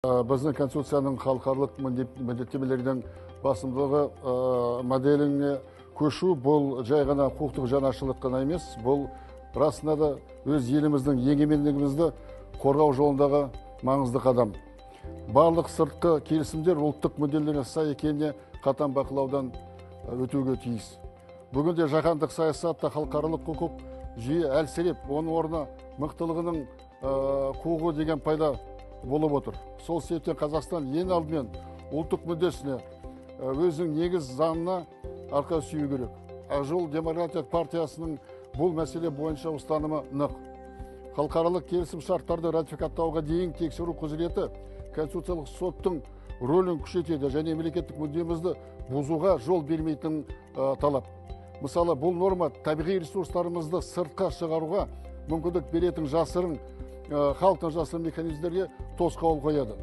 Біздің Конституцияның халықаралық міндеттемелерінің басымдылығы моделіне көшу бұл жай ғана құқықтық жаңашылық қана емес, бұл расында да өз еліміздің егемендігімізді қорғау жолындағы маңызды қадам. Барлық сыртқы келісімдер ұлттық мүдделерге сай екеніне қатаң бақылаудан өтуге тиіс. Бүгінде жаһандық саясатта халықаралық құқық жүйе әлсіреп, оның орнына мықтылығының қуығы деген пайда болып отыр. Сол себептен Қазақстан ең алдымен ұлттық мүддесіне, өзінің негіз заңына арқа сүйеу керек. Ақ жол демократиялық партиясының бұл мәселе бойынша ұстанымы нық. Халықаралық келісім шарттарды ратификаттауға дейін тексеру құзыреті Конституциялық соттың рөлін күшейтеді және мемлекеттік мүддемізді бұзуға жол бермейтін талап. Мысалы, бұл норма табиғи ресурстарымызды сыртқа шығаруға мүмкіндік беретін жасырын халықтың жасырын механизмдерге тосқауыл қояды.